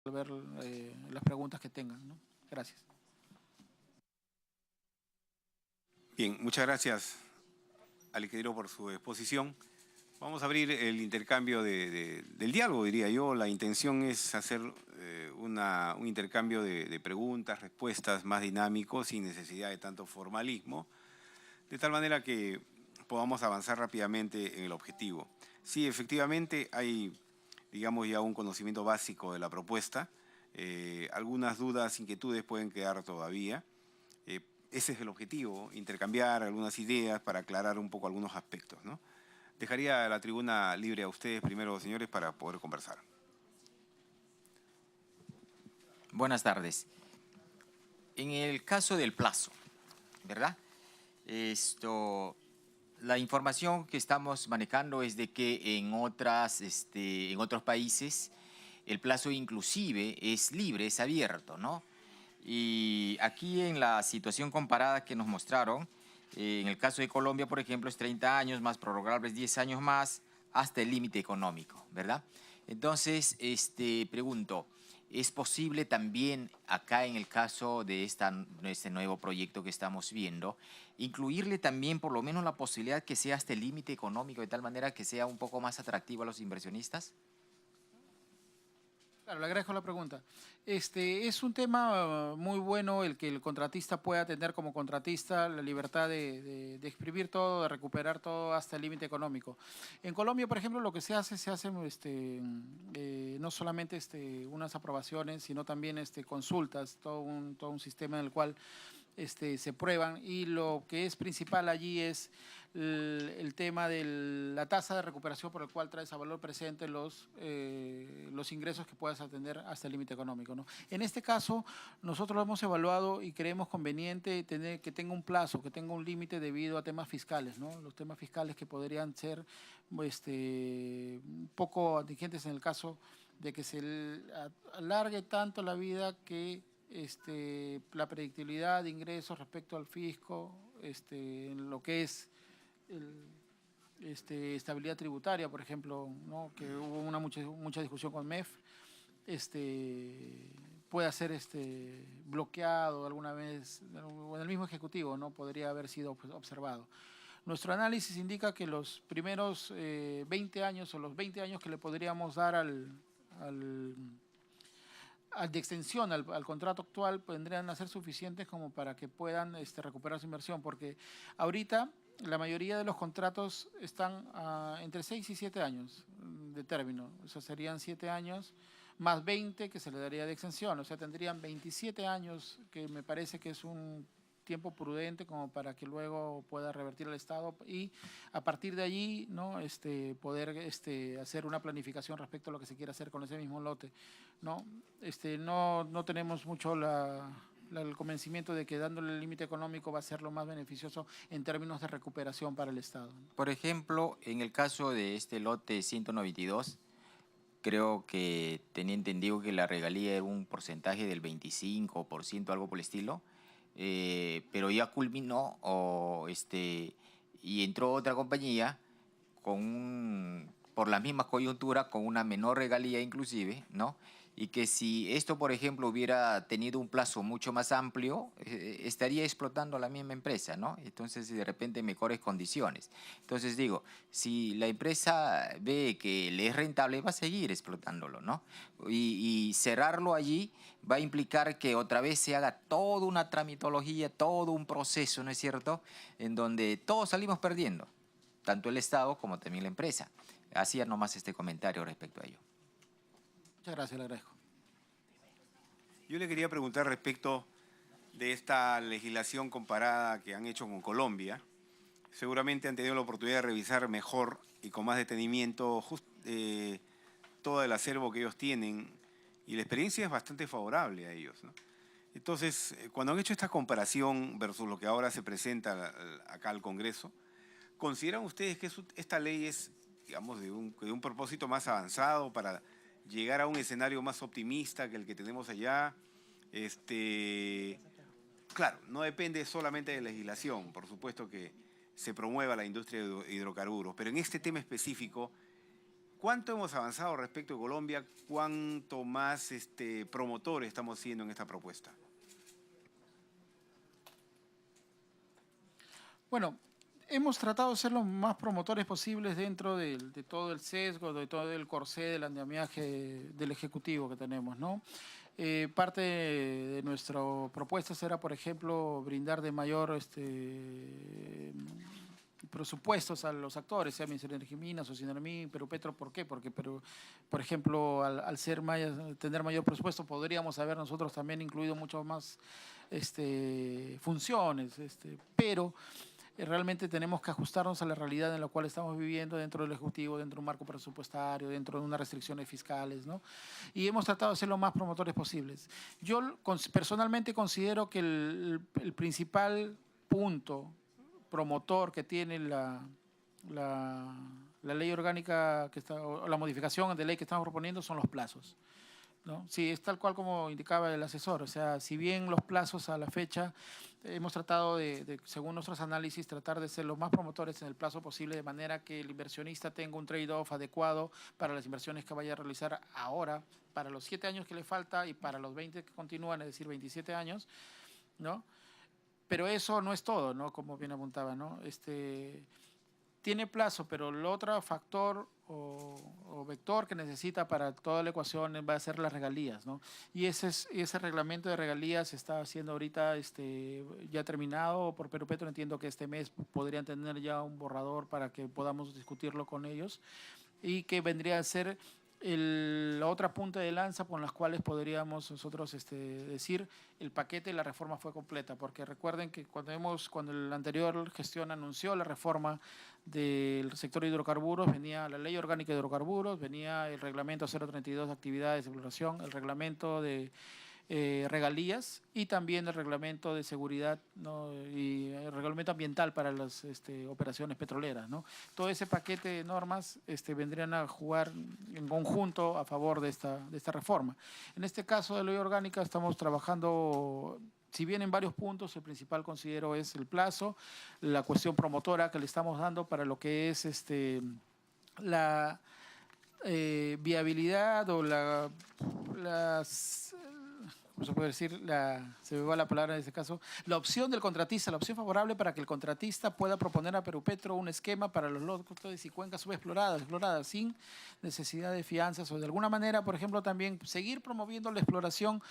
ver las preguntas que tengan, ¿no? Gracias. Bien, muchas gracias al ingeniero por su exposición. Vamos a abrir el intercambio del diálogo, diría yo. La intención es hacer un intercambio de preguntas, respuestas más dinámico, sin necesidad de tanto formalismo, de tal manera que podamos avanzar rápidamente en el objetivo. Sí, efectivamente hay, digamos, ya un conocimiento básico de la propuesta. Algunas dudas, inquietudes pueden quedar todavía. Ese es el objetivo, intercambiar algunas ideas para aclarar un poco algunos aspectos, ¿no? Dejaría la tribuna libre a ustedes primero, señores, para poder conversar. Buenas tardes. En el caso del plazo, ¿verdad? La información que estamos manejando es de que en otros países el plazo inclusive es libre, es abierto, ¿no? Y aquí en la situación comparada que nos mostraron, en el caso de Colombia, por ejemplo, es 30 años más prorrogables 10 años más hasta el límite económico, ¿verdad? Entonces, pregunto, ¿es posible también acá en el caso de este nuevo proyecto que estamos viendo, incluirle también por lo menos la posibilidad que sea hasta el límite económico de tal manera que sea un poco más atractivo a los inversionistas? Claro, le agradezco la pregunta. Es un tema muy bueno el que el contratista pueda tener como contratista la libertad de exprimir todo, de recuperar todo hasta el límite económico. En Colombia, por ejemplo, lo que se hace no solamente unas aprobaciones, sino también consultas, todo un sistema en el cual se prueban, y lo que es principal allí es el tema de la tasa de recuperación por el cual traes a valor presente los ingresos que puedas atender hasta el límite económico, ¿no? En este caso, nosotros lo hemos evaluado y creemos conveniente que tenga un plazo, que tenga un límite debido a temas fiscales, ¿no? Los temas fiscales que podrían ser poco atingentes en el caso de que se alargue tanto la vida que la predictibilidad de ingresos respecto al fisco, en lo que es estabilidad tributaria, por ejemplo, ¿no? Que hubo mucha discusión con MEF, pueda ser bloqueado alguna vez, o en el mismo Ejecutivo, ¿no? Podría haber sido observado. Nuestro análisis indica que los primeros 20 años o los 20 años que le podríamos dar de extensión al contrato actual vendrían a ser suficientes como para que puedan recuperar su inversión, porque ahorita la mayoría de los contratos están entre 6 y 7 años de término. O sea, serían 7 años más 20 que se le daría de extensión. O sea, tendrían 27 años, que me parece que es un tiempo prudente como para que luego pueda revertir el Estado, y a partir de allí, ¿no? Poder hacer una planificación respecto a lo que se quiere hacer con ese mismo lote, ¿no? No tenemos mucho el convencimiento de que dándole el límite económico va a ser lo más beneficioso en términos de recuperación para el Estado. Por ejemplo, en el caso de este lote 192, creo que tenía entendido que la regalía era un porcentaje del 25%, algo por el estilo, pero ya culminó y entró otra compañía por la misma coyuntura, con una menor regalía inclusive, ¿no? Y que si esto, por ejemplo, hubiera tenido un plazo mucho más amplio, estaría explotando la misma empresa, ¿no? Entonces, de repente, mejores condiciones. Entonces, digo, si la empresa ve que le es rentable, va a seguir explotándolo, ¿no? Y cerrarlo allí va a implicar que otra vez se haga toda una tramitología, todo un proceso, ¿no es cierto?, en donde todos salimos perdiendo, tanto el Estado como también la empresa. Hacía nomás este comentario respecto a ello. Muchas gracias, le agradezco. Yo le quería preguntar respecto de esta legislación comparada que han hecho con Colombia. Seguramente han tenido la oportunidad de revisar mejor y con más detenimiento todo el acervo que ellos tienen, y la experiencia es bastante favorable a ellos, ¿no? Entonces, cuando han hecho esta comparación versus lo que ahora se presenta acá al Congreso, ¿consideran ustedes que esta ley es, digamos, de un propósito más avanzado para llegar a un escenario más optimista que el que tenemos allá? Claro, no depende solamente de legislación, por supuesto que se promueva la industria de hidrocarburos, pero en este tema específico, ¿Cuánto hemos avanzado respecto de Colombia? ¿Cuánto más promotores estamos siendo en esta propuesta? Bueno, hemos tratado de ser los más promotores posibles dentro de todo el sesgo, de todo el corsé del andamiaje del Ejecutivo que tenemos, ¿no? Parte de nuestra propuesta será, por ejemplo, brindar de mayor presupuestos a los actores, sea Ministerio de Energía, Socinermin, Perupetro. ¿Por qué? Porque, por ejemplo, al tener mayor presupuesto, podríamos haber nosotros también incluido mucho más funciones, pero realmente tenemos que ajustarnos a la realidad en la cual estamos viviendo dentro del Ejecutivo, dentro de un marco presupuestario, dentro de unas restricciones fiscales, ¿no? Y hemos tratado de ser lo más promotores posibles. Yo personalmente considero que el principal punto promotor que tiene la ley orgánica, o la modificación de ley que estamos proponiendo son los plazos, ¿no? Sí, es tal cual como indicaba el asesor. O sea, si bien los plazos a la fecha hemos tratado según nuestros análisis, tratar de ser los más promotores en el plazo posible, de manera que el inversionista tenga un trade-off adecuado para las inversiones que vaya a realizar ahora, para los 7 años que le falta y para los 20 que continúan, es decir, 27 años, ¿no? Pero eso no es todo, ¿no? Como bien apuntaba, ¿no? Tiene plazo, pero el otro factor o vector que necesita para toda la ecuación va a ser las regalías, ¿no? Y ese reglamento de regalías está siendo ahorita ya terminado por Perupetro. Entiendo que este mes podrían tener ya un borrador para que podamos discutirlo con ellos, y que vendría a ser la otra punta de lanza con las cuales podríamos nosotros decir el paquete de la reforma fue completa, porque recuerden que cuando la anterior gestión anunció la reforma del sector de hidrocarburos, venía la ley orgánica de hidrocarburos, venía el reglamento 032 de actividades de exploración, el reglamento de regalías y también el reglamento de seguridad, ¿no? Y el reglamento ambiental para las operaciones petroleras, ¿no? Todo ese paquete de normas vendrían a jugar en conjunto a favor de esta reforma. En este caso de ley orgánica estamos trabajando, si bien en varios puntos, el principal considero es el plazo, la cuestión promotora que le estamos dando para lo que es la viabilidad o ¿cómo se puede decir? Se me va la palabra en este caso, la opción del contratista, la opción favorable para que el contratista pueda proponer a Perupetro un esquema para los lotes y cuencas subexploradas, sin necesidad de fianzas, o de alguna manera, por ejemplo, también seguir promoviendo la exploración,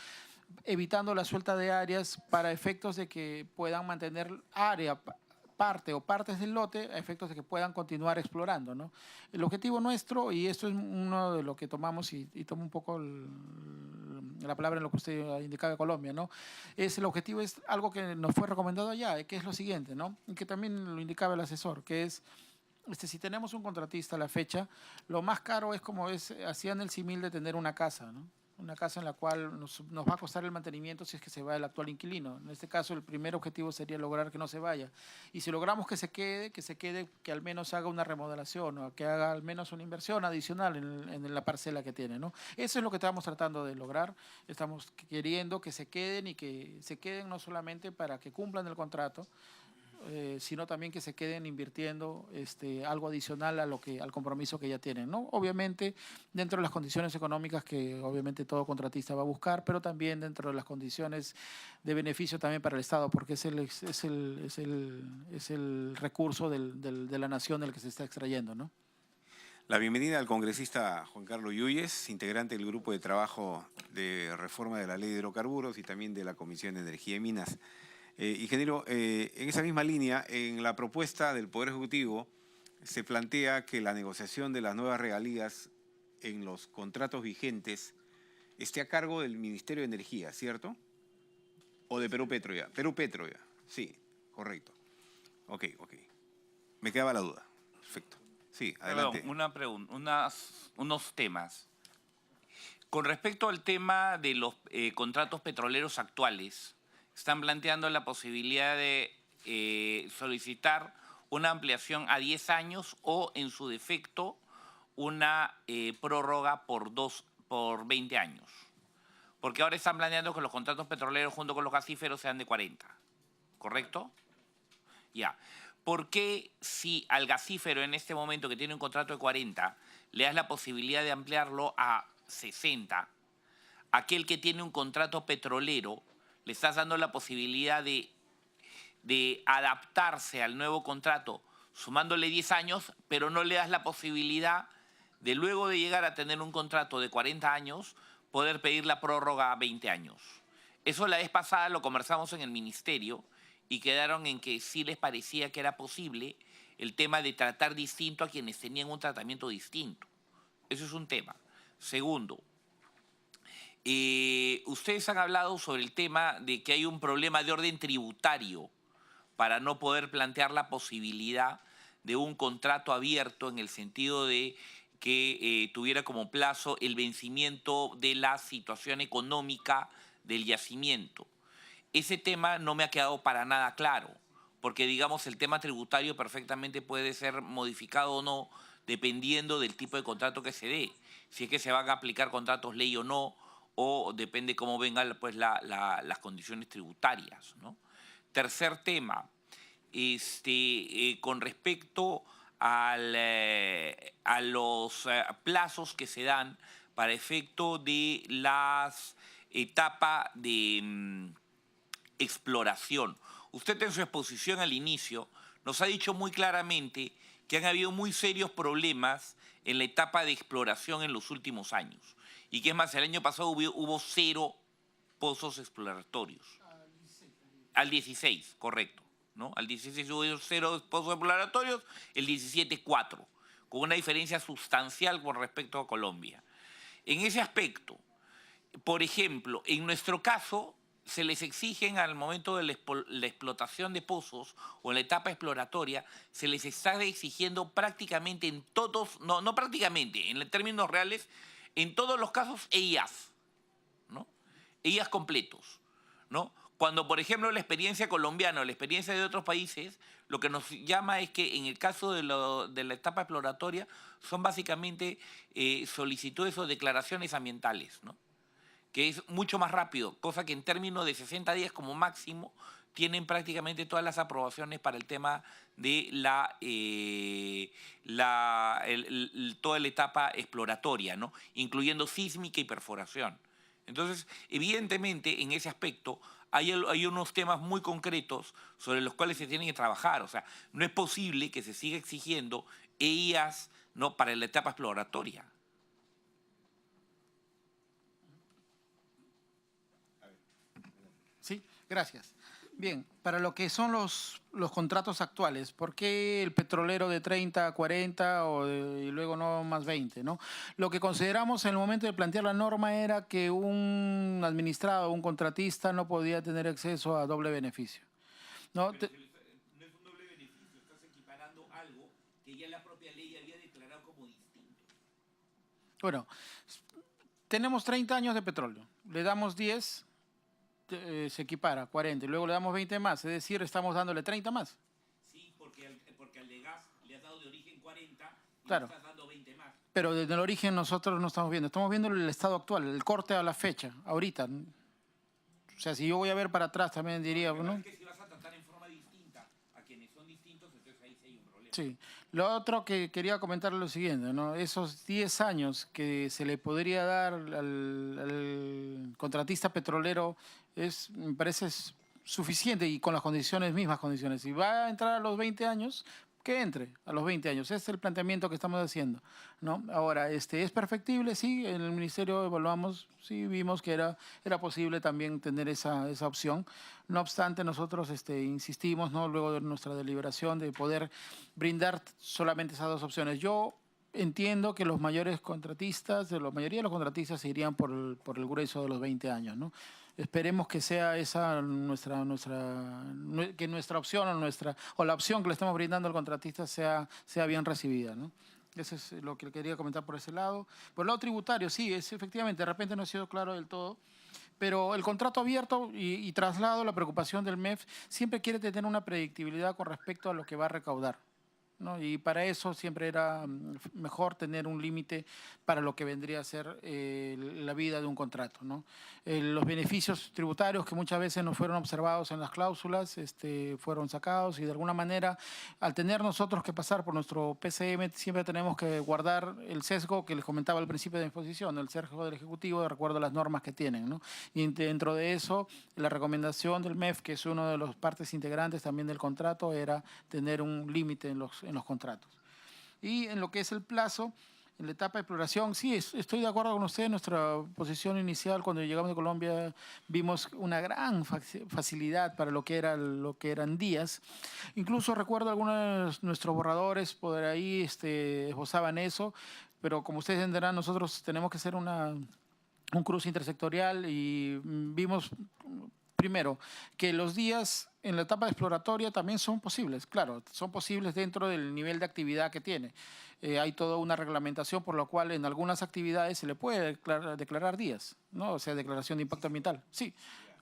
evitando la suelta de áreas para efectos de que puedan mantener parte o partes del lote a efectos de que puedan continuar explorando, ¿no? El objetivo nuestro, y esto es uno de lo que tomamos y tomo un poco la palabra en lo que usted indicaba de Colombia, ¿no? El objetivo es algo que nos fue recomendado allá, que es lo siguiente, ¿no? Y que también lo indicaba el asesor, que es si tenemos un contratista a la fecha, lo más caro es como hacían el símil de tener una casa, ¿no? Una casa en la cual nos va a costar el mantenimiento si es que se va el actual inquilino. En este caso, el primer objetivo sería lograr que no se vaya. Y si logramos que se quede, que al menos haga una remodelación o que haga al menos una inversión adicional en la parcela que tiene, ¿no? Eso es lo que estamos tratando de lograr. Estamos queriendo que se queden, y que se queden no solamente para que cumplan el contrato, sino también que se queden invirtiendo algo adicional al compromiso que ya tienen, ¿no? Obviamente dentro de las condiciones económicas que obviamente todo contratista va a buscar, pero también dentro de las condiciones de beneficio también para el Estado, porque es el recurso de la nación del que se está extrayendo, ¿no? La bienvenida al congresista Juan Carlos Yuyes, integrante del Grupo de Trabajo de Reforma de la Ley de Hidrocarburos y también de la Comisión de Energía y Minas. Ingeniero, en esa misma línea, en la propuesta del Poder Ejecutivo se plantea que la negociación de las nuevas regalías en los contratos vigentes esté a cargo del Ministerio de Energía, ¿cierto? ¿O de Perupetro ya? Perupetro ya, sí, correcto. Ok. Me quedaba la duda. Perfecto. Sí, adelante. Perdón, una pregunta, unos temas. Con respecto al tema de los contratos petroleros actuales, están planteando la posibilidad de solicitar una ampliación a 10 años o, en su defecto, una prórroga por 20 años. Porque ahora están planeando que los contratos petroleros junto con los gasíferos sean de 40. ¿Correcto? Ya. ¿Por qué si al gasífero en este momento, que tiene un contrato de 40, le das la posibilidad de ampliarlo a 60. Aquel que tiene un contrato petrolero, le estás dando la posibilidad de adaptarse al nuevo contrato, sumándole 10 años, pero no le das la posibilidad de luego de llegar a tener un contrato de 40 años, poder pedir la prórroga a 20 años. Eso la vez pasada lo conversamos en el ministerio y quedaron en que sí les parecía que era posible el tema de tratar distinto a quienes tenían un tratamiento distinto. Eso es un tema. Segundo, ustedes han hablado sobre el tema de que hay un problema de orden tributario para no poder plantear la posibilidad de un contrato abierto en el sentido de que tuviera como plazo el vencimiento de la situación económica del yacimiento. Ese tema no me ha quedado para nada claro, porque digamos el tema tributario perfectamente puede ser modificado o no dependiendo del tipo de contrato que se dé, si es que se van a aplicar contratos ley o no, o depende cómo vengan pues, las condiciones tributarias, ¿no? Tercer tema, con respecto a los plazos que se dan para efecto de las etapas de exploración. Usted en su exposición al inicio nos ha dicho muy claramente que han habido muy serios problemas en la etapa de exploración en los últimos años. Y que es más, el año pasado hubo 0 pozos exploratorios. Al 16, correcto, ¿no? Al 16 hubo 0 pozos exploratorios, el 17 4, con una diferencia sustancial con respecto a Colombia. En ese aspecto, por ejemplo, en nuestro caso, se les exigen al momento de la explotación de pozos o en la etapa exploratoria, se les está exigiendo prácticamente en todos, no prácticamente, en términos reales, en todos los casos EIAs, ¿no? EIAs completos, ¿no? Cuando, por ejemplo, la experiencia colombiana o la experiencia de otros países, lo que nos llama es que en el caso de la etapa exploratoria son básicamente solicitudes o declaraciones ambientales, ¿no? Que es mucho más rápido, cosa que en términos de 60 días como máximo tienen prácticamente todas las aprobaciones para el tema de toda la etapa exploratoria, ¿no? Incluyendo sísmica y perforación. Entonces, evidentemente, en ese aspecto hay unos temas muy concretos sobre los cuales se tienen que trabajar. O sea, no es posible que se siga exigiendo EIAs, ¿no?, para la etapa exploratoria. Sí, gracias. Bien, para lo que son los contratos actuales, ¿por qué el petrolero de 30 a 40 y luego no más 20? ¿No? Lo que consideramos en el momento de plantear la norma era que un administrado, un contratista no podía tener acceso a doble beneficio, ¿no? No es un doble beneficio, estás equiparando algo que ya la propia ley había declarado como distinto. Bueno, tenemos 30 años de petróleo, le damos 10, se equipara, 40, y luego le damos 20 más, es decir, estamos dándole 30 más. Sí, porque al de gas le has dado de origen 40 y claro, le estás dando 20 más. Pero desde el origen nosotros no estamos viendo el estado actual, el corte a la fecha, ahorita. O sea, si yo voy a ver para atrás también diría, ¿no? Es que si vas a tratar en forma distinta a quienes son distintos, entonces ahí sí hay un problema. Sí. Lo otro que quería comentar es lo siguiente, ¿no? Esos 10 años que se le podría dar al contratista petrolero me parece suficiente y con las mismas condiciones. Si va a entrar a los 20 años, que entre a los 20 años. Ese es el planteamiento que estamos haciendo, ¿no? Ahora, ¿es perfectible? Sí, en el ministerio evaluamos, sí, vimos que era posible también tener esa opción. No obstante, nosotros insistimos, ¿no?, luego de nuestra deliberación, de poder brindar solamente esas 2 opciones. Yo entiendo que los mayores contratistas, la mayoría de los contratistas se irían por el grueso de los 20 años, ¿no? Esperemos que sea esa nuestra opción o la opción que le estamos brindando al contratista sea bien recibida, ¿no? Eso es lo que quería comentar por ese lado. Por el lado tributario, sí, efectivamente, de repente no ha sido claro del todo, pero el contrato abierto y traslado la preocupación del MEF siempre quiere tener una predictibilidad con respecto a lo que va a recaudar, ¿no? Y para eso siempre era mejor tener un límite para lo que vendría a ser la vida de un contrato, ¿no? Los beneficios tributarios que muchas veces no fueron observados en las cláusulas fueron sacados y de alguna manera, al tener nosotros que pasar por nuestro PCM, siempre tenemos que guardar el sesgo que les comentaba al principio de mi exposición, el sesgo del Ejecutivo de acuerdo a las normas que tienen, ¿no? Y dentro de eso, la recomendación del MEF, que es una de las partes integrantes también del contrato, era tener un límite en los contratos. Y en lo que es el plazo, en la etapa de exploración, sí, estoy de acuerdo con usted. En nuestra posición inicial, cuando llegamos de Colombia, vimos una gran facilidad para lo que eran días. Incluso recuerdo algunos de nuestros borradores, por ahí esbozaban eso, pero como ustedes entenderán, nosotros tenemos que hacer un cruce intersectorial y vimos, primero, que los días en la etapa exploratoria también son posibles, claro, son posibles dentro del nivel de actividad que tiene. Hay toda una reglamentación por lo cual en algunas actividades se le puede declarar días, ¿no? O sea, declaración de impacto ambiental. Sí,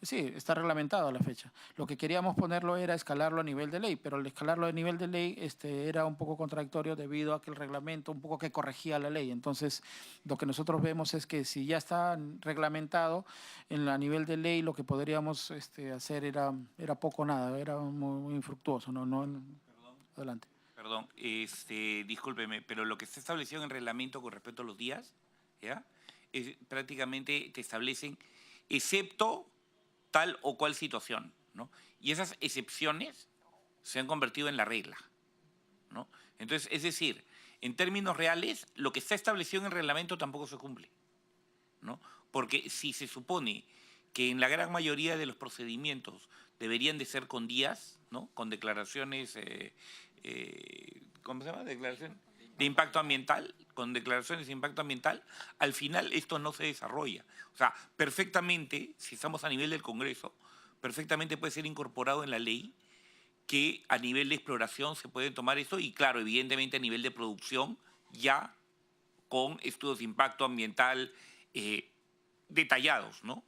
sí, está reglamentado a la fecha. Lo que queríamos ponerlo era escalarlo a nivel de ley, pero el escalarlo a nivel de ley era un poco contradictorio debido a que el reglamento un poco que corregía la ley. Entonces, lo que nosotros vemos es que si ya está reglamentado a nivel de ley, lo que podríamos hacer era poco o nada, era muy infructuoso. Adelante. Perdón, discúlpeme, pero lo que está establecido en el reglamento con respecto a los días, ¿ya? Prácticamente te establecen, excepto tal o cual situación, ¿no? Y esas excepciones se han convertido en la regla, ¿no? Entonces, es decir, en términos reales, lo que está establecido en el reglamento tampoco se cumple, ¿no? Porque si se supone que en la gran mayoría de los procedimientos deberían de ser con días, ¿no? Con declaraciones, ¿cómo se llama? Declaración de impacto ambiental, con declaraciones de impacto ambiental, al final esto no se desarrolla. O sea, perfectamente, si estamos a nivel del Congreso, perfectamente puede ser incorporado en la ley que a nivel de exploración se puede tomar eso y claro, evidentemente a nivel de producción ya con estudios de impacto ambiental detallados, ¿no?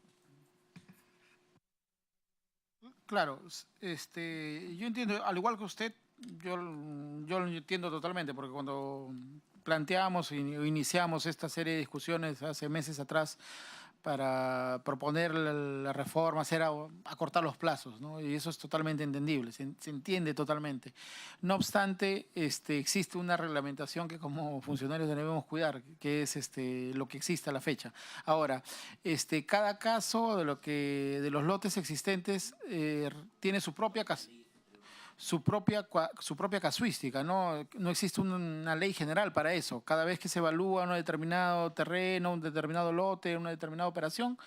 Claro, yo entiendo, al igual que usted, yo lo entiendo totalmente, porque cuando planteamos o iniciamos esta serie de discusiones hace meses atrás para proponer la reforma, acortar los plazos, ¿no? Y eso es totalmente entendible, se entiende totalmente. No obstante, existe una reglamentación que como funcionarios debemos cuidar, que es lo que existe a la fecha. Ahora, cada caso de los lotes existentes tiene su propia casuística, ¿no? No existe una ley general para eso. Cada vez que se evalúa un determinado terreno, un determinado lote, una determinada operación,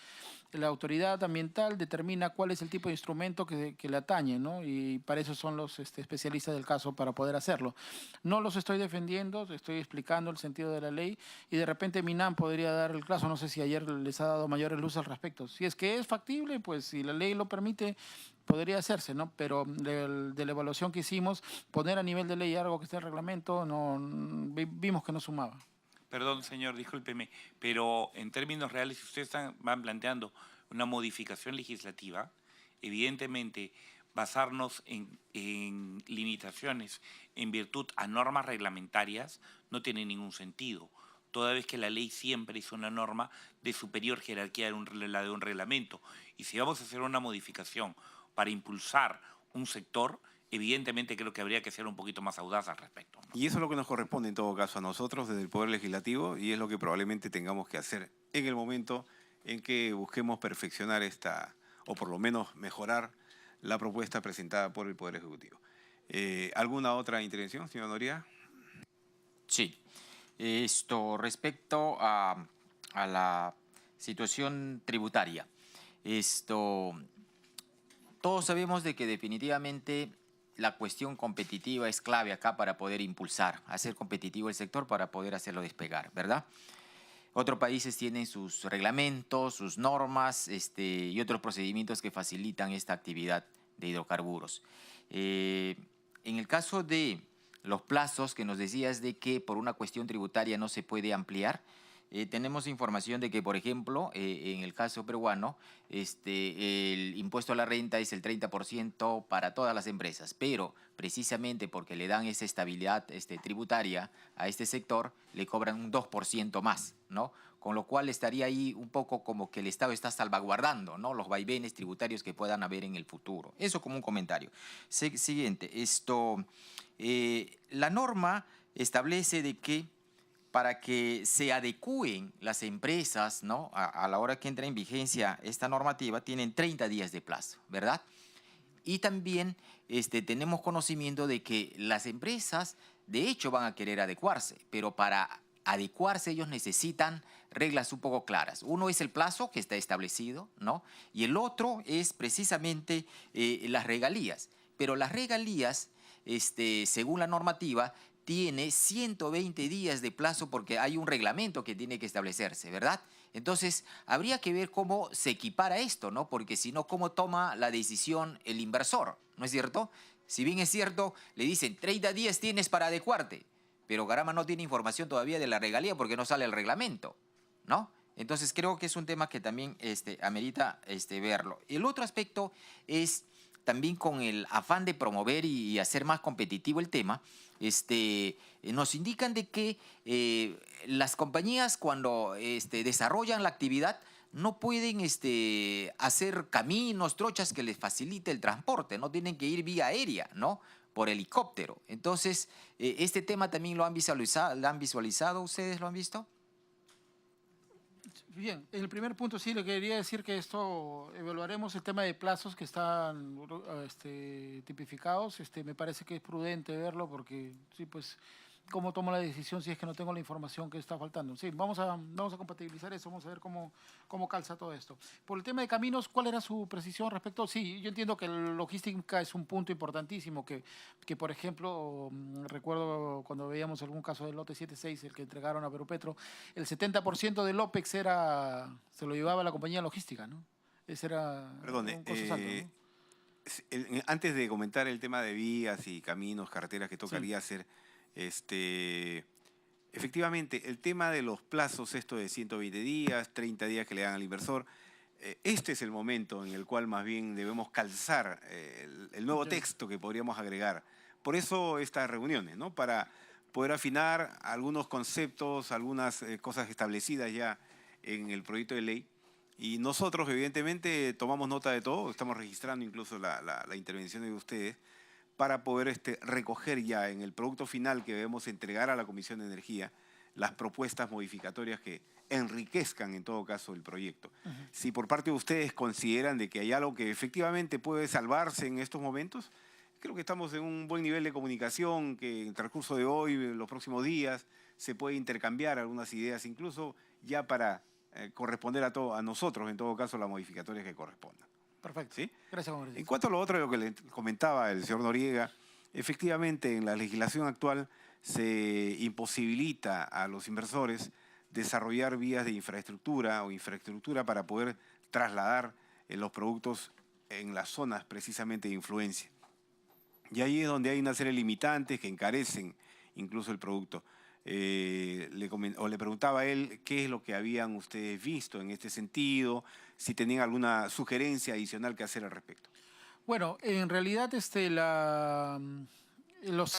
la autoridad ambiental determina cuál es el tipo de instrumento que le atañe, ¿no? Y para eso son los especialistas del caso para poder hacerlo. No los estoy defendiendo, estoy explicando el sentido de la ley y de repente MINAM podría dar el caso. No sé si ayer les ha dado mayores luces al respecto. Si es que es factible, pues si la ley lo permite, podría hacerse, ¿no? Pero de la evaluación que hicimos, poner a nivel de ley algo que esté en el reglamento, vimos que no sumaba. Perdón, señor, discúlpeme, pero en términos reales, si ustedes van planteando una modificación legislativa, evidentemente basarnos en limitaciones en virtud a normas reglamentarias no tiene ningún sentido, toda vez que la ley siempre es una norma de superior jerarquía de la de un reglamento. Y si vamos a hacer una modificación para impulsar un sector, evidentemente creo que habría que ser un poquito más audaz al respecto, ¿no? Y eso es lo que nos corresponde en todo caso a nosotros desde el Poder Legislativo y es lo que probablemente tengamos que hacer en el momento en que busquemos perfeccionar o por lo menos mejorar la propuesta presentada por el Poder Ejecutivo. ¿Alguna otra intervención, señor Noriega? Sí. Respecto a la situación tributaria, todos sabemos de que definitivamente la cuestión competitiva es clave acá para poder impulsar, hacer competitivo el sector para poder hacerlo despegar, ¿verdad? Otros países tienen sus reglamentos, sus normas y otros procedimientos que facilitan esta actividad de hidrocarburos. En el caso de los plazos que nos decías de que por una cuestión tributaria no se puede ampliar, tenemos información de que, por ejemplo, en el caso peruano, el impuesto a la renta es el 30% para todas las empresas, pero precisamente porque le dan esa estabilidad tributaria a este sector, le cobran un 2% más, ¿no? Con lo cual estaría ahí un poco como que el Estado está salvaguardando, ¿no?, los vaivenes tributarios que puedan haber en el futuro. Eso como un comentario. Siguiente, la norma establece de que para que se adecúen las empresas, ¿no?, a la hora que entra en vigencia esta normativa, tienen 30 días de plazo, ¿verdad? Y también tenemos conocimiento de que las empresas, de hecho, van a querer adecuarse, pero para adecuarse ellos necesitan reglas un poco claras. Uno es el plazo que está establecido, ¿no? Y el otro es precisamente las regalías. Pero las regalías, según la normativa, tiene 120 días de plazo porque hay un reglamento que tiene que establecerse, ¿verdad? Entonces, habría que ver cómo se equipara esto, ¿no? Porque si no, ¿cómo toma la decisión el inversor? ¿No es cierto? Si bien es cierto, le dicen 30 días tienes para adecuarte, pero Garama no tiene información todavía de la regalía porque no sale el reglamento, ¿no? Entonces, creo que es un tema que también amerita verlo. El otro aspecto es también con el afán de promover y hacer más competitivo el tema, nos indican de que las compañías cuando desarrollan la actividad no pueden hacer caminos, trochas que les facilite el transporte, no tienen que ir vía aérea, ¿no?, por helicóptero. Entonces, este tema también lo han visualizado, ¿ustedes lo han visto? Bien, en el primer punto sí le quería decir que esto evaluaremos el tema de plazos que están tipificados. Me parece que es prudente verlo porque sí, pues, ¿cómo tomo la decisión si es que no tengo la información que está faltando? Sí, vamos a compatibilizar eso, vamos a ver cómo calza todo esto. Por el tema de caminos, ¿cuál era su precisión respecto? Sí, yo entiendo que la logística es un punto importantísimo, que por ejemplo, recuerdo cuando veíamos algún caso del lote 76, el que entregaron a Perupetro, el 70% del OPEX se lo llevaba la compañía logística, ¿no? Ese era Perdone, un costo alto, ¿no? antes de comentar el tema de vías y caminos, carreteras que tocaría hacer, efectivamente, el tema de los plazos, esto de 120 días, 30 días que le dan al inversor, este es el momento en el cual más bien debemos calzar el nuevo texto que podríamos agregar. Por eso estas reuniones, ¿no? Para poder afinar algunos conceptos, algunas cosas establecidas ya en el proyecto de ley. Y nosotros, evidentemente, tomamos nota de todo, estamos registrando incluso la intervención de ustedes, para poder recoger ya en el producto final que debemos entregar a la Comisión de Energía las propuestas modificatorias que enriquezcan en todo caso el proyecto. Si por parte de ustedes consideran de que hay algo que efectivamente puede salvarse en estos momentos, creo que estamos en un buen nivel de comunicación, que en el transcurso de hoy, en los próximos días, se puede intercambiar algunas ideas, incluso ya para corresponder a nosotros, en todo caso, las modificatorias que correspondan. Perfecto. ¿Sí? Gracias, congresista. En cuanto a lo otro, lo que le comentaba el señor Noriega, efectivamente en la legislación actual se imposibilita a los inversores desarrollar vías de infraestructura o infraestructura para poder trasladar los productos en las zonas precisamente de influencia. Y ahí es donde hay una serie de limitantes que encarecen incluso el producto. Le preguntaba a él qué es lo que habían ustedes visto en este sentido, si tenían alguna sugerencia adicional que hacer al respecto. Bueno, en realidad los